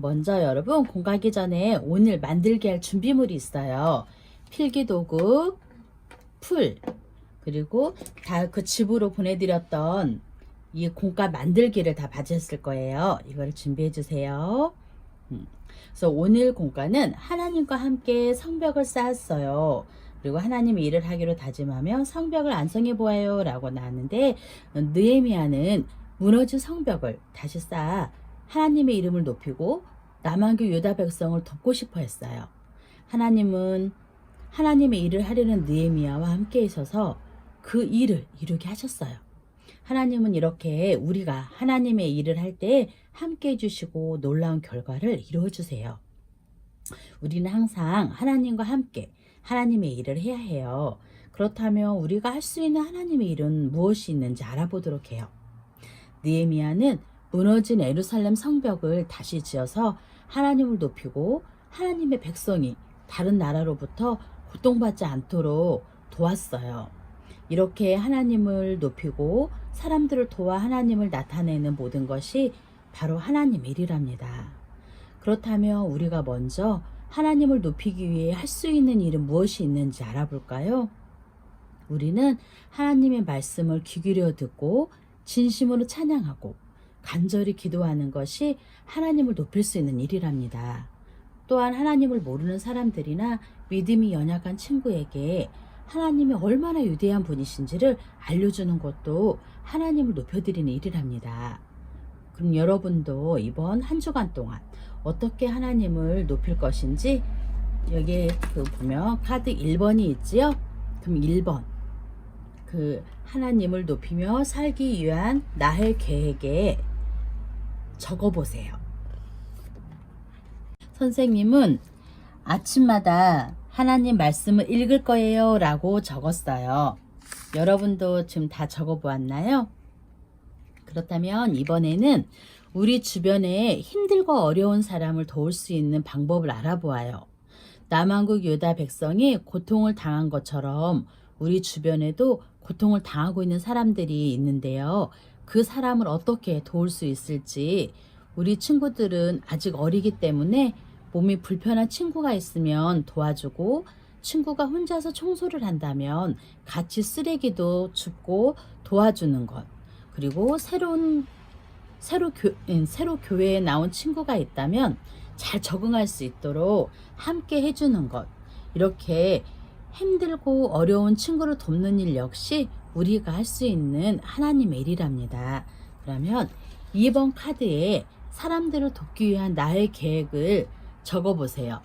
먼저 여러분 공부하기 전에 오늘 만들게 할 준비물이 있어요. 필기도구, 풀, 그리고 다 그 집으로 보내드렸던 이 공과 만들기를 다 받으셨을 거예요. 이걸 준비해 주세요. 그래서 오늘 공과는 하나님과 함께 성벽을 쌓았어요. 그리고 하나님의 일을 하기로 다짐하며 성벽을 안성해 보아요 라고 나왔는데, 느헤미야는 무너진 성벽을 다시 쌓아 하나님의 이름을 높이고 남한교 유다 백성을 돕고 싶어 했어요. 하나님은 하나님의 일을 하려는 느헤미야와 함께 있어서 그 일을 이루게 하셨어요. 하나님은 이렇게 우리가 하나님의 일을 할 때 함께 해주시고 놀라운 결과를 이루어 주세요. 우리는 항상 하나님과 함께 하나님의 일을 해야 해요. 그렇다면 우리가 할 수 있는 하나님의 일은 무엇이 있는지 알아보도록 해요. 느헤미야는 무너진 예루살렘 성벽을 다시 지어서 하나님을 높이고 하나님의 백성이 다른 나라로부터 고통받지 않도록 도왔어요. 이렇게 하나님을 높이고 사람들을 도와 하나님을 나타내는 모든 것이 바로 하나님의 일이랍니다. 그렇다면 우리가 먼저 하나님을 높이기 위해 할 수 있는 일은 무엇이 있는지 알아볼까요? 우리는 하나님의 말씀을 귀 기울여 듣고 진심으로 찬양하고 간절히 기도하는 것이 하나님을 높일 수 있는 일이랍니다. 또한 하나님을 모르는 사람들이나 믿음이 연약한 친구에게 하나님이 얼마나 위대한 분이신지를 알려주는 것도 하나님을 높여드리는 일이랍니다. 그럼 여러분도 이번 한 주간 동안 어떻게 하나님을 높일 것인지, 여기에 보면 카드 1번이 있지요? 그럼 1번, 하나님을 높이며 살기 위한 나의 계획에 적어보세요. 선생님은 아침마다 하나님 말씀을 읽을 거예요 라고 적었어요. 여러분도 지금 다 적어보았나요? 그렇다면 이번에는 우리 주변에 힘들고 어려운 사람을 도울 수 있는 방법을 알아보아요. 남한국 유다 백성이 고통을 당한 것처럼 우리 주변에도 고통을 당하고 있는 사람들이 있는데요. 그 사람을 어떻게 도울 수 있을지, 우리 친구들은 아직 어리기 때문에 몸이 불편한 친구가 있으면 도와주고, 친구가 혼자서 청소를 한다면 같이 쓰레기도 줍고 도와주는 것, 그리고 새로 교회에 나온 친구가 있다면 잘 적응할 수 있도록 함께 해주는 것, 이렇게 힘들고 어려운 친구를 돕는 일 역시 우리가 할 수 있는 하나님의 일이랍니다. 그러면 2번 카드에 사람들을 돕기 위한 나의 계획을 적어보세요.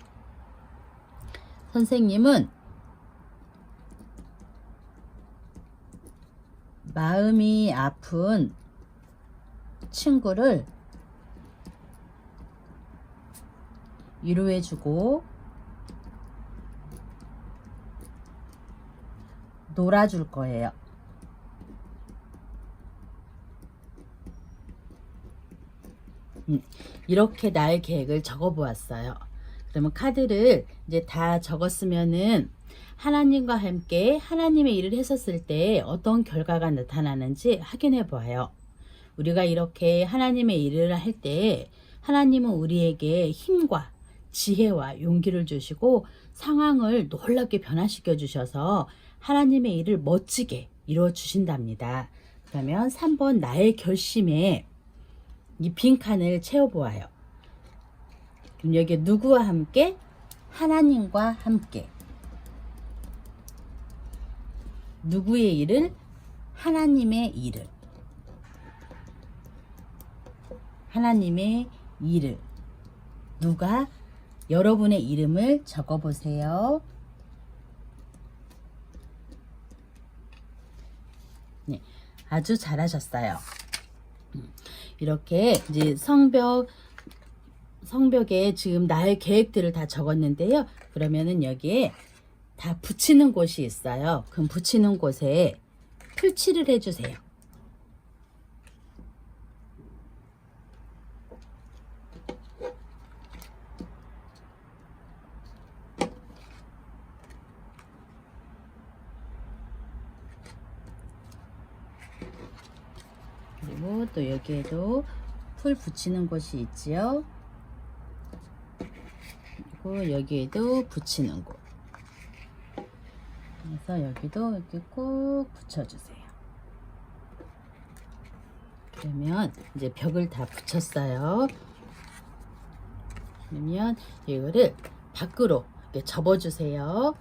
선생님은 마음이 아픈 친구를 위로해주고 놀아줄 거예요. 이렇게 나의 계획을 적어보았어요. 그러면 카드를 이제 다 적었으면은 하나님과 함께 하나님의 일을 했었을 때 어떤 결과가 나타나는지 확인해 보아요. 우리가 이렇게 하나님의 일을 할 때 하나님은 우리에게 힘과 지혜와 용기를 주시고 상황을 놀랍게 변화시켜 주셔서 하나님의 일을 멋지게 이루어 주신답니다. 그러면 3번 나의 결심에 이 빈칸을 채워보아요. 그럼 여기 누구와 함께? 하나님과 함께. 누구의 일을? 하나님의 일을. 하나님의 일을. 누가? 여러분의 이름을 적어보세요. 네, 아주 잘하셨어요. 이렇게 이제 성벽에 지금 나의 계획들을 다 적었는데요. 그러면은 여기에 다 붙이는 곳이 있어요. 그럼 붙이는 곳에 풀칠을 해주세요. 그리고 또 여기에도 풀 붙이는 곳이 있지요. 그리고 여기에도 붙이는 곳. 그래서 여기도 이렇게 꼭 붙여주세요. 그러면 이제 벽을 다 붙였어요. 그러면 이거를 밖으로 이렇게 접어주세요.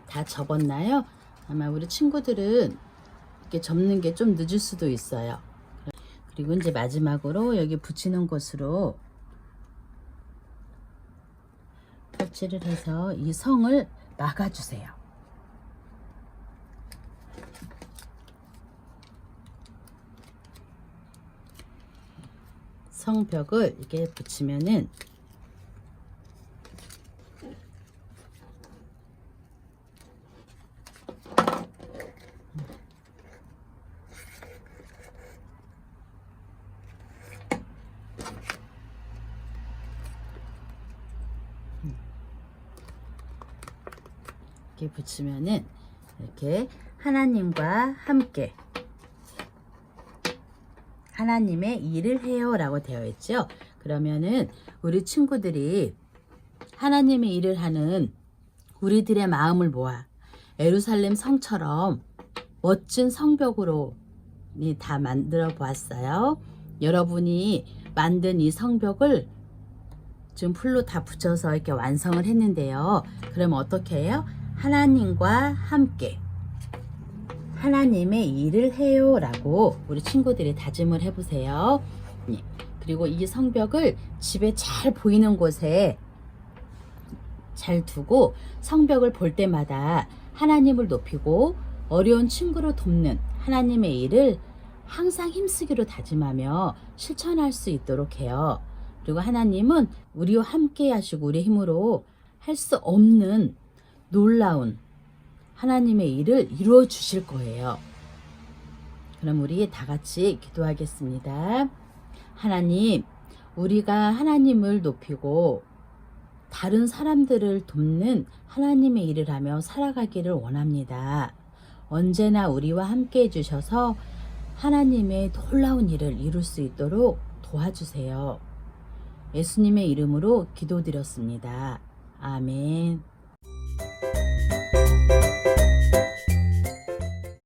다 접었나요? 아마 우리 친구들은 이렇게 접는 게 좀 늦을 수도 있어요. 그리고 이제 마지막으로 여기 붙이는 곳으로 터치를 해서 이 성을 막아주세요. 성벽을 이렇게 붙이면은 이렇게 붙이면은 이렇게 하나님과 함께 하나님의 일을 해요 라고 되어 있죠. 그러면은 우리 친구들이 하나님의 일을 하는 우리들의 마음을 모아 예루살렘 성처럼 멋진 성벽으로 다 만들어 보았어요. 여러분이 만든 이 성벽을 지금 풀로 다 붙여서 이렇게 완성을 했는데요. 그럼 어떻게 해요? 하나님과 함께 하나님의 일을 해요 라고 우리 친구들이 다짐을 해보세요. 그리고 이 성벽을 집에 잘 보이는 곳에 잘 두고 성벽을 볼 때마다 하나님을 높이고 어려운 친구를 돕는 하나님의 일을 항상 힘쓰기로 다짐하며 실천할 수 있도록 해요. 그리고 하나님은 우리와 함께 하시고 우리 힘으로 할 수 없는 놀라운 하나님의 일을 이루어 주실 거예요. 그럼 우리 다 같이 기도하겠습니다. 하나님, 우리가 하나님을 높이고 다른 사람들을 돕는 하나님의 일을 하며 살아가기를 원합니다. 언제나 우리와 함께 해주셔서 하나님의 놀라운 일을 이룰 수 있도록 도와주세요. 예수님의 이름으로 기도드렸습니다. 아멘.